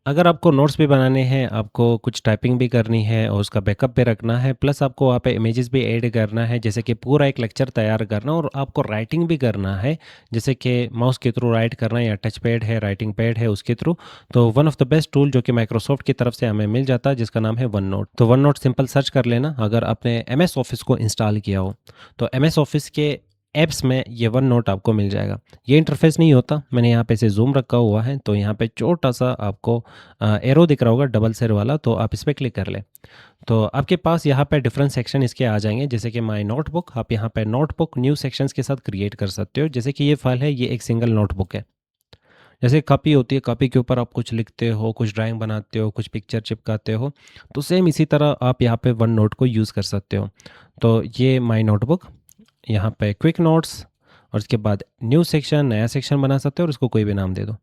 अगर आपको नोट्स भी बनाने हैं, आपको कुछ टाइपिंग भी करनी है और उसका बैकअप भी रखना है, प्लस आपको वहाँ पे इमेजेस भी ऐड करना है, जैसे कि पूरा एक लेक्चर तैयार करना और आपको राइटिंग भी करना है, जैसे कि माउस के थ्रू राइट करना या टच पैड है, राइटिंग पैड है उसके थ्रू। तो one of the best tool जो कि माइक्रोसॉफ्ट की तरफ से हमें मिल जाता है, जिसका नाम है वन नोट। तो वन नोट सिंपल सर्च कर लेना अगर आपने एम एस ऑफिस को इंस्टॉल किया हो। तो एम एस ऑफिस के ऐप्स में ये वन नोट आपको मिल जाएगा। ये इंटरफेस नहीं होता, मैंने यहाँ पे से जूम रखा हुआ है, तो यहाँ पे छोटा सा आपको एरो दिख रहा होगा डबल सेर वाला, तो आप इस पर क्लिक कर लें। तो आपके पास यहाँ पे डिफरेंट सेक्शन इसके आ जाएंगे, जैसे कि माय नोटबुक। आप यहाँ पे नोटबुक न्यू सेक्शंस के साथ क्रिएट कर सकते हो। जैसे कि ये फाइल है, ये एक सिंगल नोटबुक है। जैसे कॉपी होती है, कॉपी के ऊपर आप कुछ लिखते हो, कुछ ड्राइंग बनाते हो, कुछ पिक्चर चिपकाते हो, तो सेम इसी तरह आप यहाँ पे वन नोट को यूज़ कर सकते हो। तो ये माय नोटबुक, यहाँ पे क्विक नोट्स, और उसके बाद न्यू सेक्शन, नया सेक्शन बना सकते हो और उसको कोई भी नाम दे दो।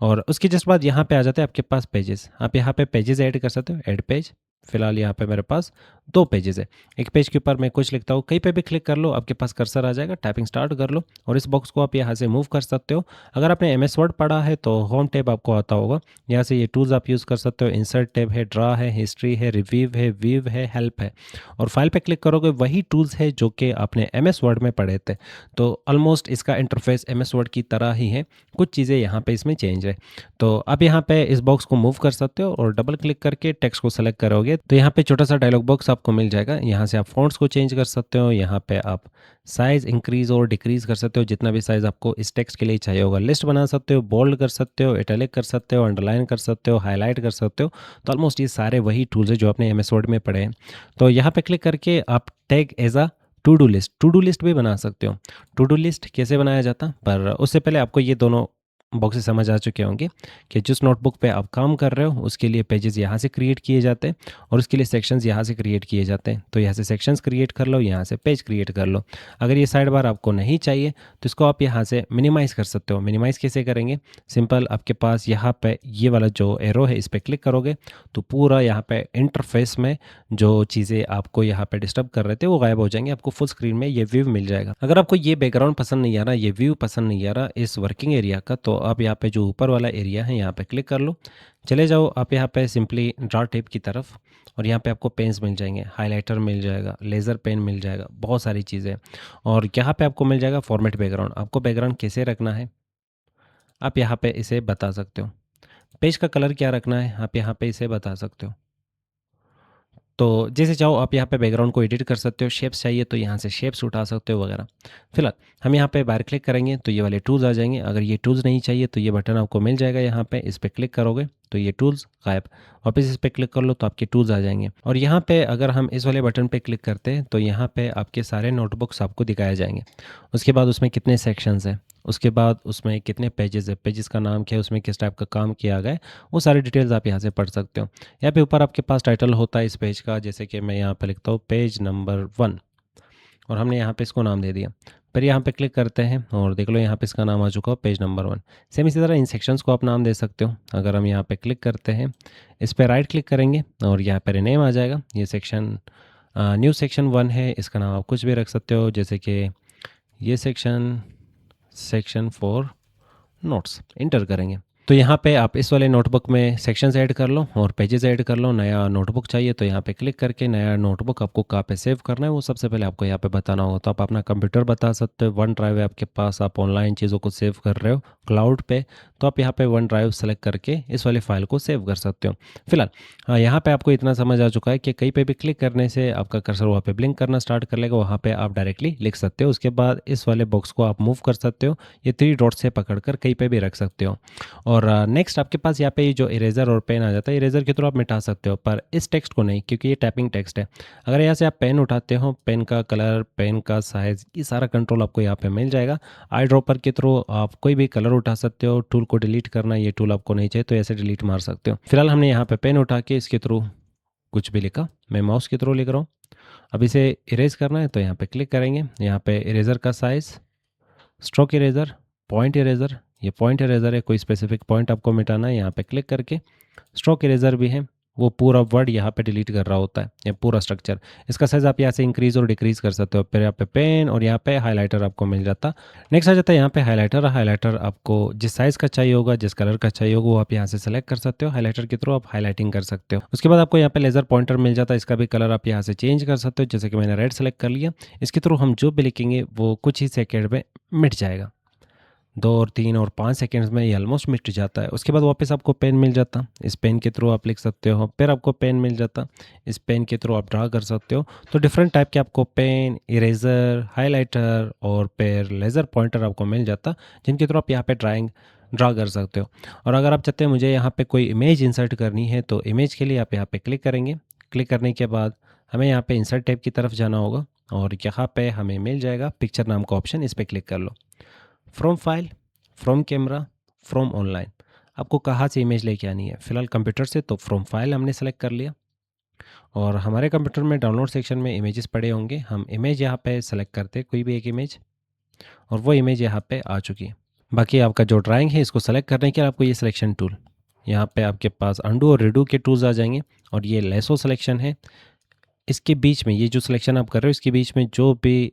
और उसके जस्ट बाद यहाँ पे आ जाते हैं आपके पास पेजेस। आप यहाँ पे पेजेस ऐड कर सकते हो, ऐड पेज। फिलहाल यहाँ पे मेरे पास दो पेजेस है। एक पेज के ऊपर मैं कुछ लिखता हूँ, कहीं पे भी क्लिक कर लो, आपके पास कर्सर आ जाएगा, टाइपिंग स्टार्ट कर लो और इस बॉक्स को आप यहाँ से मूव कर सकते हो। अगर आपने एम एस वर्ड पढ़ा है तो होम टैब आपको आता होगा, यहाँ से ये टूल्स आप यूज़ कर सकते हो। इंसर्ट टैब है, ड्रा है, हिस्ट्री है, रिव्यू है, व्यू है, हेल्प है। और फाइल पे क्लिक करोगे, वही टूल्स है जो कि आपने एम एस वर्ड में पढ़े थे। तो ऑलमोस्ट इसका इंटरफेस एम एस वर्ड की तरह ही है, कुछ चीज़ें यहाँ पे इसमें चेंज है। तो आप यहाँ पे इस बॉक्स को मूव कर सकते हो और डबल क्लिक करके टेक्स्ट को सेलेक्ट करोगे तो यहाँ पे छोटा सा डायलॉग बॉक्स आपको मिल जाएगा। यहाँ से आप फॉन्ट्स को चेंज कर सकते हो, यहाँ पे आप साइज़ इंक्रीज़ और डिक्रीज़ कर सकते हो, जितना भी साइज़ आपको इस टेक्स्ट के लिए चाहिए होगा। लिस्ट बना सकते हो, बोल्ड कर सकते हो, इटैलिक कर सकते हो, अंडरलाइन कर सकते हो, हाईलाइट कर सकते हो। तो ऑलमोस्ट ये सारे वही टूल्स है जो आपने एम एस वर्ड में पढ़े हैं। तो यहाँ पे क्लिक करके आप tag as a to do list भी बना सकते हो। टू डू लिस्ट कैसे बनाया जाता, पर उससे पहले आपको ये दोनों बॉक्सेस समझ आ चुके होंगे कि जिस नोटबुक पे आप काम कर रहे हो उसके लिए पेजेस यहाँ से क्रिएट किए जाते हैं और उसके लिए सेक्शंस यहाँ से क्रिएट किए जाते हैं। तो यहाँ से सेक्शंस क्रिएट कर लो, यहाँ से पेज क्रिएट कर लो। अगर ये साइड बार आपको नहीं चाहिए तो इसको आप यहाँ से मिनिमाइज़ कर सकते हो। मिनिमाइज़ कैसे करेंगे, सिंपल आपके पास यहाँ पे ये वाला जो एरो है इस पर क्लिक करोगे तो पूरा यहाँ पे इंटरफेस में जो चीज़ें आपको यहाँ पे डिस्टर्ब कर रहे थे वो गायब हो जाएंगे, आपको फुल स्क्रीन में ये व्यू मिल जाएगा। अगर आपको ये बैकग्राउंड पसंद नहीं आ रहा, ये व्यू पसंद नहीं आ रहा इस वर्किंग एरिया का, तो आप यहाँ पे जो ऊपर वाला एरिया है यहाँ पे क्लिक कर लो। चले जाओ आप यहाँ पे सिंपली ड्रा टेप की तरफ और यहाँ पे आपको पेन्स मिल जाएंगे, हाइलाइटर मिल जाएगा, लेज़र पेन मिल जाएगा, बहुत सारी चीज़ें। और यहाँ पे आपको मिल जाएगा फॉर्मेट बैकग्राउंड। आपको बैकग्राउंड कैसे रखना है आप यहाँ पे इसे बता सकते हो। पेज का कलर क्या रखना है आप यहाँ पे इसे बता सकते हो। तो जैसे चाहो आप यहाँ पे बैकग्राउंड को एडिट कर सकते हो, शेप्स चाहिए तो यहाँ से शेप्स उठा सकते हो वगैरह। फिलहाल हम यहाँ पे बाहर क्लिक करेंगे तो ये वाले टूल्स आ जाएंगे। अगर ये टूल्स नहीं चाहिए तो ये बटन आपको मिल जाएगा, यहाँ पे इस पर क्लिक करोगे तो ये टूल्स गायब। वापस इस पर क्लिक कर लो तो आपके टूल्स आ जाएंगे। और यहाँ पे अगर हम इस वाले बटन पे क्लिक करते हैं तो यहाँ पे आपके सारे नोटबुक्स आपको दिखाए जाएंगे। उसके बाद उसमें कितने सेक्शंस हैं, उसके बाद उसमें कितने पेजेस है, पेजेस का नाम क्या है, उसमें किस टाइप का काम किया गया है, वो सारी डिटेल्स आप यहाँ से पढ़ सकते हो। यहाँ पे ऊपर आपके पास टाइटल होता है इस पेज का, जैसे कि मैं यहाँ पे लिखता हूँ पेज नंबर 1 और हमने यहाँ पे इसको नाम दे दिया। फिर यहाँ पे क्लिक करते हैं और देख लो यहाँ पे इसका नाम आ चुका हो पेज नंबर 1। सेम इसी तरह इन सेक्शंस को आप नाम दे सकते हो। अगर हम यहाँ पे क्लिक करते हैं, इस पर राइट क्लिक करेंगे और यहाँ पर नेम आ जाएगा। ये सेक्शन न्यू सेक्शन 1 है, इसका नाम आप कुछ भी रख सकते हो, जैसे कि ये सेक्शन 4 नोट्स इंटर करेंगे। तो यहाँ पे आप इस वाले नोटबुक में सेक्शंस ऐड कर लो और पेजेस ऐड कर लो। नया नोटबुक चाहिए तो यहाँ पे क्लिक करके नया नोटबुक आपको कहाँ पे सेव करना है वो सबसे पहले आपको यहाँ पे बताना होगा। तो आप अपना कंप्यूटर बता सकते हो, वन ड्राइव है आपके पास, आप ऑनलाइन चीज़ों को सेव कर रहे हो क्लाउड पे, तो आप यहाँ पे वन ड्राइव सेलेक्ट करके इस वाली फाइल को सेव कर सकते हो। फिलहाल हाँ, यहाँ पे आपको इतना समझ आ चुका है कि कहीं पे भी क्लिक करने से आपका कर्सर वहाँ पे ब्लिंक करना स्टार्ट कर लेगा, वहाँ पे आप डायरेक्टली लिख सकते हो। उसके बाद इस वाले बॉक्स को आप मूव कर सकते हो, ये 3 डॉट से पकड़ कर कहीं पे भी रख सकते हो। और नेक्स्ट आपके पास यहाँ पे ये जो इरेजर और पेन आ जाता है, इरेजर के थ्रू आप मिटा सकते हो, पर इस टेक्स्ट को नहीं, क्योंकि ये टाइपिंग टेक्स्ट है। अगर यहाँ से आप पेन उठाते हो, पेन का कलर, पेन का साइज़, ये सारा कंट्रोल आपको यहाँ पे मिल जाएगा। आई ड्रॉपर के थ्रू आप कोई भी कलर उठा सकते हो। टूल को डिलीट करना, ये टूल आपको नहीं चाहिए तो ऐसे डिलीट मार सकते हो। फिलहाल हमने यहाँ पे पेन उठा के इसके थ्रू कुछ भी लिखा, मैं माउस के थ्रू लिख रहा हूँ। अब इसे इरेज करना है तो यहाँ पे क्लिक करेंगे, यहाँ पे इरेजर का size, stroke eraser, point eraser, ये पॉइंट इरेजर है, कोई स्पेसिफिक पॉइंट आपको मिटाना है, यहाँ पे क्लिक करके स्ट्रोक इरेजर भी है, वो पूरा वर्ड यहाँ पे डिलीट कर रहा होता है, या पूरा स्ट्रक्चर। इसका साइज़ आप यहाँ से इंक्रीज़ और डिक्रीज़ कर सकते हो। फिर यहाँ पे पेन और यहाँ पे हाइलाइटर आपको मिल जाता। नेक्स्ट आ जाता है यहाँ पे हाइलाइटर। हाइलाइटर आपको जिस साइज़ का चाहिए होगा, जिस कलर का चाहिए होगा, वो आप यहाँ से सेलेक्ट कर सकते हो। हाइलाइटर के थ्रू आप हाईलाइटिंग कर सकते हो। उसके बाद आपको यहाँ पे लेज़र पॉइंटर मिल जाता है। इसका भी कलर आप यहाँ से चेंज कर सकते हो। जैसे कि मैंने रेड सेलेक्ट कर लिया। इसके थ्रू हम जो भी लिखेंगे वो कुछ ही सेकेंड में मिट जाएगा। 2 और 3 और 5 सेकंड्स में ये ऑलमोस्ट मिट जाता है। उसके बाद वापस आपको पेन मिल जाता। इस पेन के थ्रू आप लिख सकते हो। फिर आपको पेन मिल जाता। इस पेन के थ्रू आप ड्रा कर सकते हो। तो डिफरेंट टाइप के आपको पेन, इरेज़र, हाइलाइटर और फिर लेज़र पॉइंटर आपको मिल जाता, जिनके थ्रू आप यहाँ पे ड्रा कर सकते हो। और अगर आप चाहते हैं मुझे यहाँ पे कोई इमेज इंसर्ट करनी है, तो इमेज के लिए आप यहाँ पे क्लिक करेंगे। क्लिक करने के बाद हमें यहाँ पे इंसर्ट टैब की तरफ जाना होगा और यहाँ पे हमें मिल जाएगा पिक्चर नाम का ऑप्शन। इस पर क्लिक कर लो। From file, from camera, from online, आपको कहाँ से इमेज लेके आनी है। फ़िलहाल कंप्यूटर से, तो फ्रॉम फाइल हमने सेलेक्ट कर लिया और हमारे कंप्यूटर में डाउनलोड सेक्शन में इमेजेस पड़े होंगे। हम इमेज यहाँ पे सेलेक्ट करते हैं, कोई भी एक इमेज, और वो इमेज यहाँ पे आ चुकी है। बाकी आपका जो ड्राइंग है, इसको सेलेक्ट करने के लिए आपको ये सिलेक्शन टूल, यहाँ पे आपके पास अंडू और रिडू के टूल्स आ जाएंगे। और ये लेसो सिलेक्शन है। इसके बीच में ये जो सिलेक्शन आप कर रहे हो, इसके बीच में जो भी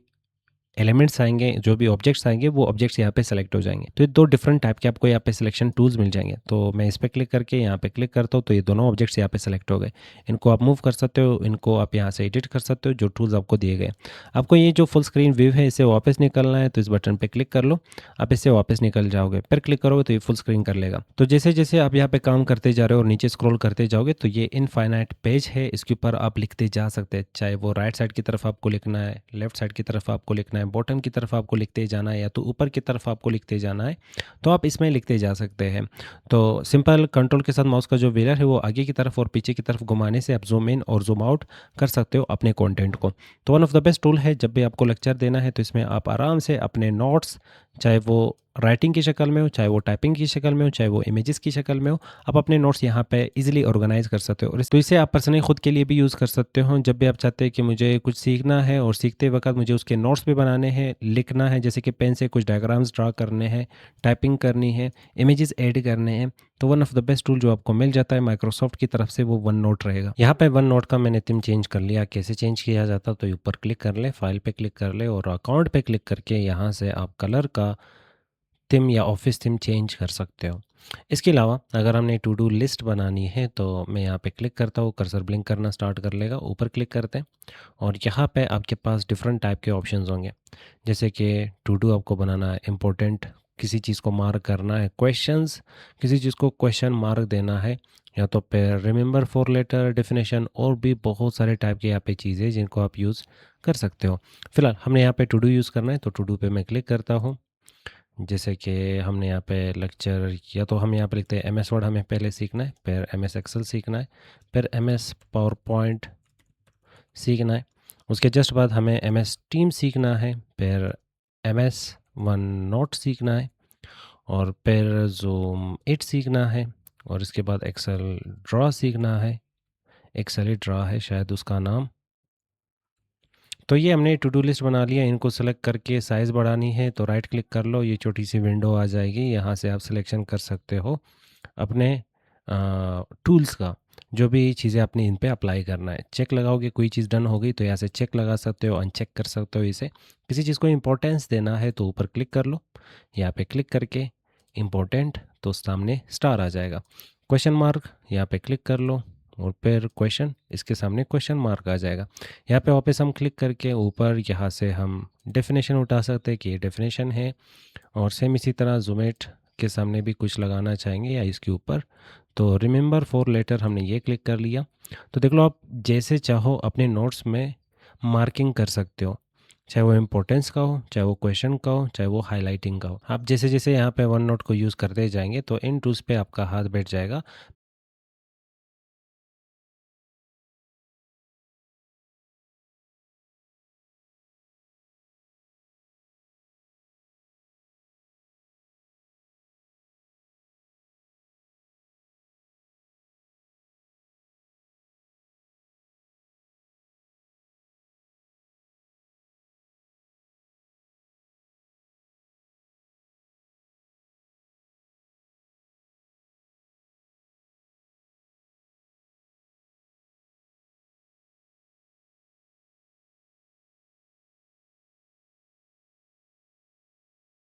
एलिमेंट्स आएंगे, जो भी ऑब्जेक्ट्स आएंगे, वो ऑब्जेक्ट्स यहाँ पे सेलेक्ट हो जाएंगे। तो ये दो डिफरेंट टाइप के आपको यहाँ पे सिलेक्शन टूल्स मिल जाएंगे। तो मैं इस पर क्लिक करके यहाँ पे क्लिक करता हूँ, तो ये दोनों ऑब्जेक्ट्स यहाँ पे सेलेक्ट हो गए। इनको आप मूव कर सकते हो, इनको आप यहाँ से एडिट कर सकते हो, जो टूल्स आपको दिए गए। आपको ये जो फुल स्क्रीन व्यू है, इसे वापस निकलना है तो इस बटन पर क्लिक कर लो। आप इससे वापस निकल जाओगे, फिर क्लिक करोगे तो ये फुल स्क्रीन कर लेगा। तो जैसे जैसे आप यहाँ पे काम करते जा रहे हो और नीचे स्क्रॉल करते जाओगे, तो ये इनफाइनाइट पेज है। इसके ऊपर आप लिखते जा सकते हैं, चाहे वो राइट साइड की तरफ आपको लिखना है, लेफ्ट साइड की तरफ आपको लिखना है, बॉटम की तरफ आपको लिखते जाना है, या तो ऊपर की तरफ आपको लिखते जाना है, तो आप इसमें लिखते जा सकते हैं। तो सिंपल कंट्रोल के साथ माउस का जो व्हीलर है, वो आगे की तरफ और पीछे की तरफ घुमाने से आप जूम इन और जूम आउट कर सकते हो अपने कंटेंट को। तो one of the best tool है। जब भी आपको लेक्चर देना है, तो इसमें आप आराम से अपने नोट्स, चाहे वो राइटिंग की शक्ल में हो, चाहे वो टाइपिंग की शक्ल में हो, चाहे वो इमेजेस की शक्ल में हो, आप अपने नोट्स यहाँ पे इजीली ऑर्गेनाइज कर सकते हो। और तो इसे आप पर्सनली खुद के लिए भी यूज़ कर सकते हो। जब भी आप चाहते हैं कि मुझे कुछ सीखना है और सीखते वक्त मुझे उसके नोट्स भी बनाने हैं, लिखना है, जैसे कि पेन से कुछ डायग्राम्स ड्रा करने हैं, टाइपिंग करनी है, इमेजेस ऐड करने हैं, तो one of the best tool जो आपको मिल जाता है माइक्रोसॉफ्ट की तरफ से, वो वन नोट रहेगा। यहाँ पे वन नोट का मैंने थीम चेंज कर लिया। कैसे चेंज किया जाता, तो ऊपर क्लिक कर ले, फाइल पे क्लिक कर ले और अकाउंट पे क्लिक करके यहाँ से आप कलर का थीम या ऑफिस थीम चेंज कर सकते हो। इसके अलावा अगर हमने टू डू लिस्ट बनानी है, तो मैं यहाँ पे क्लिक करता हूँ, कर्सर ब्लिंक करना स्टार्ट कर लेगा। ऊपर क्लिक करते हैं और यहाँ पे आपके पास डिफरेंट टाइप के ऑप्शंस होंगे, जैसे कि टू डू आपको बनाना है, इम्पोर्टेंट किसी चीज़ को मार्क करना है, क्वेश्चंस किसी चीज़ को क्वेश्चन मार्क देना है, या तो फिर रिमेंबर फॉर लेटर, डेफिनेशन, और भी बहुत सारे टाइप के यहाँ पे चीज़ें जिनको आप यूज़ कर सकते हो। फिलहाल हमने यहाँ पे टू डू यूज़ करना है, तो टू डू पे मैं क्लिक करता हूँ। जैसे कि हमने यहाँ पे लेक्चर, या तो हम यहाँ पे लिखते हैं एम एस वर्ड हमें पहले सीखना है, फिर एम एस एक्सेल सीखना है, फिर एम एस पावर पॉइंट सीखना है। उसके जस्ट बाद हमें एम एस टीम सीखना है, फिर एम एस वन नोट सीखना है, और फिर जूम इट सीखना है, और इसके बाद एक्सेल ड्रा सीखना है। एक्सेल ही ड्रा है शायद उसका नाम। तो ये हमने टू डू लिस्ट बना लिया। इनको सेलेक्ट करके साइज़ बढ़ानी है, तो राइट क्लिक कर लो, ये छोटी सी विंडो आ जाएगी। यहाँ से आप सिलेक्शन कर सकते हो अपने टूल्स का, जो भी चीज़ें आपने इन पे अप्लाई करना है। चेक लगाओगे, कोई चीज़ डन हो गई तो यहाँ से चेक लगा सकते हो, अनचेक कर सकते हो इसे। किसी चीज़ को इंपॉर्टेंस देना है, तो ऊपर क्लिक कर लो, यहाँ पे क्लिक करके इम्पोर्टेंट, तो सामने स्टार आ जाएगा। क्वेश्चन मार्क, यहाँ पे क्लिक कर लो और फिर क्वेश्चन, इसके सामने क्वेश्चन मार्क आ जाएगा। यहाँ पे वापस हम क्लिक करके ऊपर यहाँ से हम डेफिनेशन उठा सकते हैं कि ये डेफिनेशन है, और सेम इसी तरह ज़ूमेट के सामने भी कुछ लगाना चाहेंगे या इसके ऊपर, तो रिमेंबर फॉर लेटर हमने ये क्लिक कर लिया। तो देख लो, आप जैसे चाहो अपने नोट्स में मार्किंग कर सकते हो, चाहे वो इम्पोर्टेंस का हो, चाहे वो क्वेश्चन का हो, चाहे वो हाइलाइटिंग का हो। आप जैसे जैसे यहाँ पे वन नोट को यूज़ करते जाएंगे, तो इन टूल्स पे आपका हाथ बैठ जाएगा।